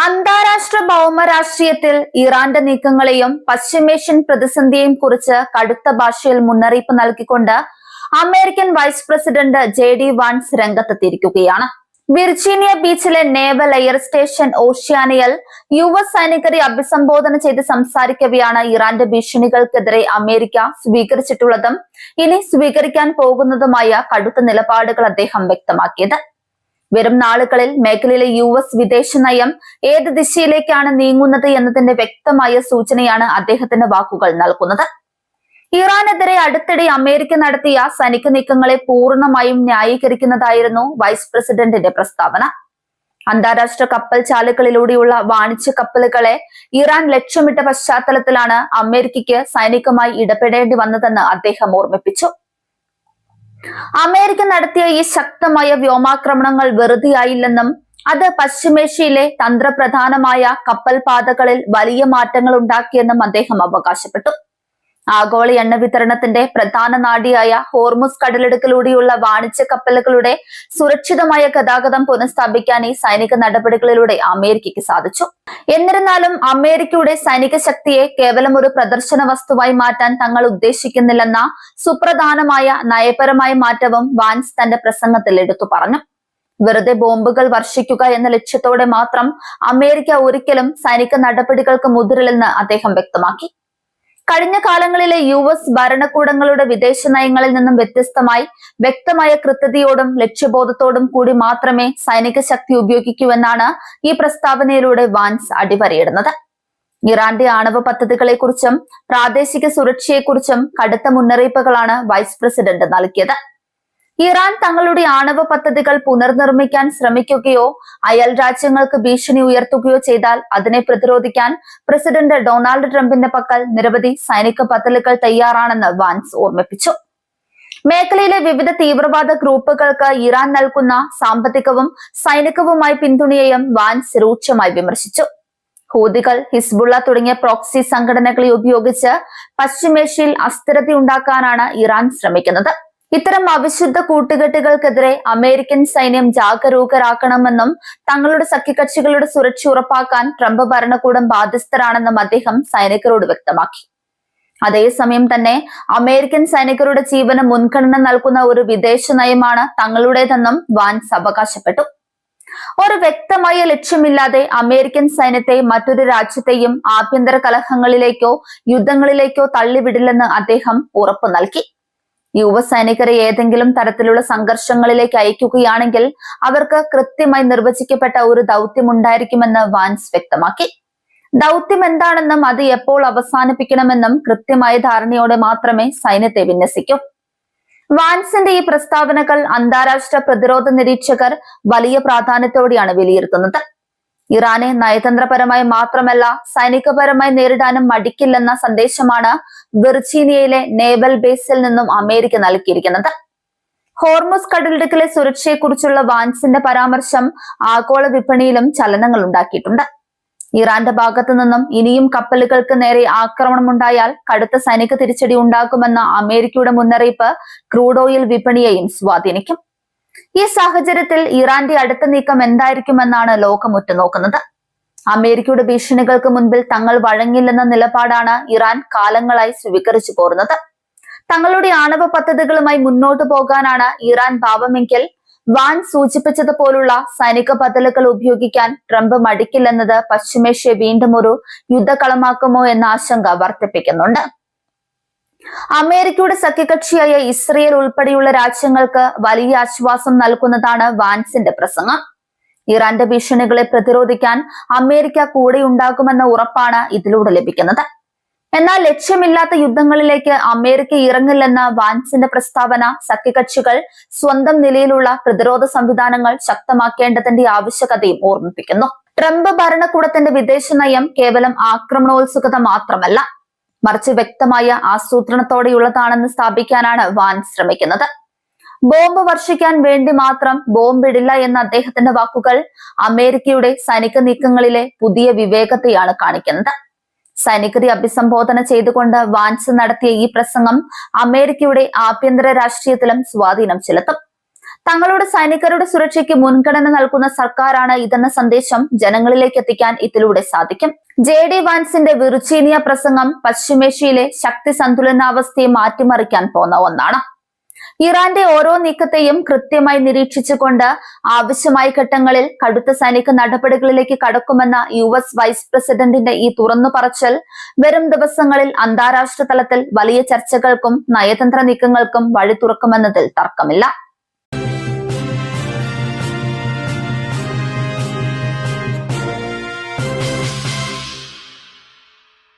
അന്താരാഷ്ട്ര ഭൗമരാഷ്ട്രീയത്തിൽ ഇറാന്റെ നീക്കങ്ങളെയും പശ്ചിമേഷ്യൻ പ്രതിസന്ധിയെയും കുറിച്ച് കടുത്ത ഭാഷയിൽ മുന്നറിയിപ്പ് നൽകിക്കൊണ്ട് American vice president JD Vance രംഗത്തെത്തിയിരിക്കുകയാണ്. വിർജീനിയ ബീച്ചിലെ naval air station Oceana US സൈനികരെ അഭിസംബോധന ചെയ്ത് സംസാരിക്കവെയാണ് ഇറാന്റെ ഭീഷണികൾക്കെതിരെ അമേരിക്ക സ്വീകരിച്ചിട്ടുള്ളതും ഇനി സ്വീകരിക്കാൻ പോകുന്നതുമായ കടുത്ത നിലപാടുകൾ അദ്ദേഹം വ്യക്തമാക്കിയത്. വരും നാളുകളിൽ മേഖലയിലെ US വിദേശ നയം ഏത് ദിശയിലേക്കാണ് നീങ്ങുന്നത് എന്നതിന്റെ വ്യക്തമായ സൂചനയാണ് അദ്ദേഹത്തിന്റെ വാക്കുകൾ നൽകുന്നത്. ഇറാനെതിരെ അടുത്തിടെ അമേരിക്ക നടത്തിയ സൈനിക നീക്കങ്ങളെ പൂർണ്ണമായും ന്യായീകരിക്കുന്നതായിരുന്നു വൈസ് പ്രസിഡന്റിന്റെ പ്രസ്താവന. അന്താരാഷ്ട്ര കപ്പൽ ചാലുകളിലൂടെയുള്ള വാണിജ്യ കപ്പലുകളെ ഇറാൻ ലക്ഷ്യമിട്ട പശ്ചാത്തലത്തിലാണ് അമേരിക്കയ്ക്ക് സൈനികമായി ഇടപെടേണ്ടി വന്നതെന്ന് അദ്ദേഹം ഓർമ്മിപ്പിച്ചു. അമേരിക്ക നടത്തിയ ഈ ശക്തമായ വ്യോമാക്രമണങ്ങൾ വെറുതെയായില്ലെന്നും അത് പശ്ചിമേഷ്യയിലെ തന്ത്രപ്രധാനമായ കപ്പൽ പാതകളിൽ വലിയ മാറ്റങ്ങൾ ഉണ്ടാക്കിയെന്നും അദ്ദേഹം അവകാശപ്പെട്ടു. ആഗോള എണ്ണ വിതരണത്തിന്റെ പ്രധാന നാഡിയായ ഹോർമുസ് കടലിടുക്കിലൂടെയുള്ള വാണിജ്യ കപ്പലുകളുടെ സുരക്ഷിതമായ ഗതാഗതം പുനഃസ്ഥാപിക്കാൻ ഈ സൈനിക നടപടികളിലൂടെ അമേരിക്കയ്ക്ക് സാധിച്ചു. എന്നിരുന്നാലും അമേരിക്കയുടെ സൈനിക ശക്തിയെ കേവലം ഒരു പ്രദർശന വസ്തുവായി മാറ്റാൻ തങ്ങൾ ഉദ്ദേശിക്കുന്നില്ലെന്ന സുപ്രധാനമായ നയപരമായ മാറ്റവും വാൻസ് തന്റെ പ്രസംഗത്തിൽ എടുത്തു പറഞ്ഞു. വെറുതെ ബോംബുകൾ വർഷിക്കുക എന്ന ലക്ഷ്യത്തോടെ മാത്രം അമേരിക്ക ഒരിക്കലും സൈനിക നടപടികൾക്ക് മുതിരില്ലെന്ന് അദ്ദേഹം വ്യക്തമാക്കി. കഴിഞ്ഞ കാലങ്ങളിലെ US ഭരണകൂടങ്ങളുടെ വിദേശ നയങ്ങളിൽ നിന്നും വ്യത്യസ്തമായി വ്യക്തമായ കൃത്യതയോടും ലക്ഷ്യബോധത്തോടും കൂടി മാത്രമേ സൈനിക ശക്തി ഉപയോഗിക്കൂവെന്നാണ് ഈ പ്രസ്താവനയിലൂടെ വാൻസ് അടിവരയിടുന്നത്. ഇറാന്റെ ആണവ പദ്ധതികളെക്കുറിച്ചും പ്രാദേശിക സുരക്ഷയെക്കുറിച്ചും കടുത്ത മുന്നറിയിപ്പുകളാണ് വൈസ് പ്രസിഡന്റ് നൽകിയത്. ഇറാൻ തങ്ങളുടെ ആണവ പദ്ധതികൾ പുനർനിർമ്മിക്കാൻ ശ്രമിക്കുകയോ അയൽ രാജ്യങ്ങൾക്ക് ഭീഷണി ഉയർത്തുകയോ ചെയ്താൽ അതിനെ പ്രതിരോധിക്കാൻ പ്രസിഡന്റ് ഡൊണാൾഡ് ട്രംപിന്റെ പക്കൽ നിരവധി സൈനിക പദ്ധതികൾ തയ്യാറാണെന്ന് വാൻസ് ഓർമ്മിപ്പിച്ചു. മേഖലയിലെ വിവിധ തീവ്രവാദ ഗ്രൂപ്പുകൾക്ക് ഇറാൻ നൽകുന്ന സാമ്പത്തികവും സൈനികവുമായ പിന്തുണയെയും വാൻസ് രൂക്ഷമായി വിമർശിച്ചു. ഹൂതികൾ, ഹിസ്ബുള്ള തുടങ്ങിയ പ്രോക്സി സംഘടനകളെ ഉപയോഗിച്ച് പശ്ചിമേഷ്യയിൽ അസ്ഥിരതയുണ്ടാക്കാനാണ് ഇറാൻ ശ്രമിക്കുന്നത്. ഇത്തരം അവിശുദ്ധ കൂട്ടുകെട്ടുകൾക്കെതിരെ അമേരിക്കൻ സൈന്യം ജാഗരൂകരാക്കണമെന്നും തങ്ങളുടെ സഖ്യകക്ഷികളുടെ സുരക്ഷ ഉറപ്പാക്കാൻ ട്രംപ് ഭരണകൂടം ബാധ്യസ്ഥരാണെന്നും അദ്ദേഹം സൈനികരോട് വ്യക്തമാക്കി. അതേസമയം തന്നെ അമേരിക്കൻ സൈനികരുടെ ജീവന് മുൻഗണന നൽകുന്ന ഒരു വിദേശ നയമാണ് തങ്ങളുടേതെന്നും വാൻസ് അവകാശപ്പെട്ടു. ഒരു വ്യക്തമായ ലക്ഷ്യമില്ലാതെ അമേരിക്കൻ സൈന്യത്തെ മറ്റൊരു രാജ്യത്തെയും ആഭ്യന്തര കലഹങ്ങളിലേക്കോ യുദ്ധങ്ങളിലേക്കോ തള്ളിവിടില്ലെന്ന് അദ്ദേഹം ഉറപ്പു നൽകി. US സൈനികരെ ഏതെങ്കിലും തരത്തിലുള്ള സംഘർഷങ്ങളിലേക്ക് അയക്കുകയാണെങ്കിൽ അവർക്ക് കൃത്യമായി നിർവചിക്കപ്പെട്ട ഒരു ദൗത്യമുണ്ടായിരിക്കുമെന്ന് വാൻസ് വ്യക്തമാക്കി. ദൗത്യം എന്താണെന്നും അത് എപ്പോൾ അവസാനിപ്പിക്കണമെന്നും കൃത്യമായ ധാരണയോടെ മാത്രമേ സൈന്യത്തെ വിന്യസിക്കൂ. വാൻസിന്റെ ഈ പ്രസ്താവനകൾ അന്താരാഷ്ട്ര പ്രതിരോധ നിരീക്ഷകർ വലിയ പ്രാധാന്യത്തോടെയാണ് വിലയിരുത്തുന്നത്. ഇറാനെ നയതന്ത്രപരമായി മാത്രമല്ല സൈനികപരമായി നേരിടാനും മടിക്കില്ലെന്ന സന്ദേശമാണ് വിർജീനിയയിലെ നേവൽ ബേസിൽ നിന്നും അമേരിക്ക നൽകിയിരിക്കുന്നത്. ഹോർമുസ് കടലിടുക്കിലെ സുരക്ഷയെക്കുറിച്ചുള്ള വാൻസിന്റെ പരാമർശം ആഗോള വിപണിയിലും ചലനങ്ങൾ ഉണ്ടാക്കിയിട്ടുണ്ട്. ഇറാന്റെ ഭാഗത്തു നിന്നും ഇനിയും കപ്പലുകൾക്ക് നേരെ ആക്രമണമുണ്ടായാൽ കടുത്ത സൈനിക തിരിച്ചടി ഉണ്ടാകുമെന്ന അമേരിക്കയുടെ മുന്നറിയിപ്പ് ക്രൂഡ് ഓയിൽ വിപണിയെയും സ്വാധീനിക്കും. ഈ സാഹചര്യത്തിൽ ഇറാന്റെ അടുത്ത നീക്കം എന്തായിരിക്കുമെന്നാണ് ലോകം ഉറ്റുനോക്കുന്നത്. അമേരിക്കയുടെ ഭീഷണികൾക്ക് മുൻപിൽ തങ്ങൾ വഴങ്ങില്ലെന്ന നിലപാടാണ് ഇറാൻ കാലങ്ങളായി സ്വീകരിച്ചു പോരുന്നത്. തങ്ങളുടെ ആണവ പദ്ധതികളുമായി മുന്നോട്ടു പോകാനാണ് ഇറാൻ ഭാവമെങ്കിൽ വാൻ സൂചിപ്പിച്ചതുപോലുള്ള സൈനിക പദ്ധതികൾ ഉപയോഗിക്കാൻ ട്രംപ് മടിക്കില്ലെന്നത് പശ്ചിമേഷ്യയെ വീണ്ടും ഒരു യുദ്ധകളമാക്കുമോ എന്ന ആശങ്ക വർദ്ധിപ്പിക്കുന്നുണ്ട്. അമേരിക്കയുടെ സഖ്യകക്ഷിയായ ഇസ്രയേൽ ഉൾപ്പെടെയുള്ള രാജ്യങ്ങൾക്ക് വലിയ ആശ്വാസം നൽകുന്നതാണ് വാൻസിന്റെ പ്രസംഗം. ഇറാന്റെ ഭീഷണികളെ പ്രതിരോധിക്കാൻ അമേരിക്ക കൂടെയുണ്ടാകുമെന്ന ഉറപ്പാണ് ഇതിലൂടെ ലഭിക്കുന്നത്. എന്നാൽ ലക്ഷ്യമില്ലാത്ത യുദ്ധങ്ങളിലേക്ക് അമേരിക്ക ഇറങ്ങില്ലെന്ന വാൻസിന്റെ പ്രസ്താവന സഖ്യകക്ഷികൾ സ്വന്തം നിലയിലുള്ള പ്രതിരോധ സംവിധാനങ്ങൾ ശക്തമാക്കേണ്ടതിന്റെ ആവശ്യകതയും ഓർമ്മിപ്പിക്കുന്നു. ട്രംപ് ഭരണകൂടത്തിന്റെ വിദേശ നയം കേവലം ആക്രമണോത്സുകത മാത്രമല്ല, മറിച്ച് വ്യക്തമായ ആസൂത്രണത്തോടെയുള്ളതാണെന്ന് സ്ഥാപിക്കാനാണ് വാൻസ് ശ്രമിക്കുന്നത്. ബോംബ് വർഷിക്കാൻ വേണ്ടി മാത്രം ബോംബിടില്ല എന്ന അദ്ദേഹത്തിന്റെ വാക്കുകൾ അമേരിക്കയുടെ സൈനിക നീക്കങ്ങളിലെ പുതിയ വിവേകത്തെയാണ് കാണിക്കുന്നത്. സൈനികരെ അഭിസംബോധന ചെയ്തുകൊണ്ട് വാൻസ് നടത്തിയ ഈ പ്രസംഗം അമേരിക്കയുടെ ആഭ്യന്തര രാഷ്ട്രീയത്തിലും സ്വാധീനം ചെലുത്തും. തങ്ങളുടെ സൈനികരുടെ സുരക്ഷയ്ക്ക് മുൻഗണന നൽകുന്ന സർക്കാരാണ് ഇതെന്ന സന്ദേശം ജനങ്ങളിലേക്ക് എത്തിക്കാൻ ഇതിലൂടെ സാധിക്കും. JD വാൻസിന്റെ വിർജീനിയ പ്രസംഗം പശ്ചിമേഷ്യയിലെ ശക്തി സന്തുലനാവസ്ഥയെ മാറ്റിമറിക്കാൻ പോന്ന ഒന്നാണ്. ഇറാന്റെ ഓരോ നീക്കത്തെയും കൃത്യമായി നിരീക്ഷിച്ചുകൊണ്ട് ആവശ്യമായ ഘട്ടങ്ങളിൽ കടുത്ത സൈനിക നടപടികളിലേക്ക് കടക്കുമെന്ന US വൈസ് പ്രസിഡന്റിന്റെ ഈ തുറന്നു പറച്ചിൽ വരും ദിവസങ്ങളിൽ അന്താരാഷ്ട്ര തലത്തിൽ വലിയ ചർച്ചകൾക്കും നയതന്ത്ര നീക്കങ്ങൾക്കും വഴി തുറക്കുമെന്നതിൽ തർക്കമില്ല.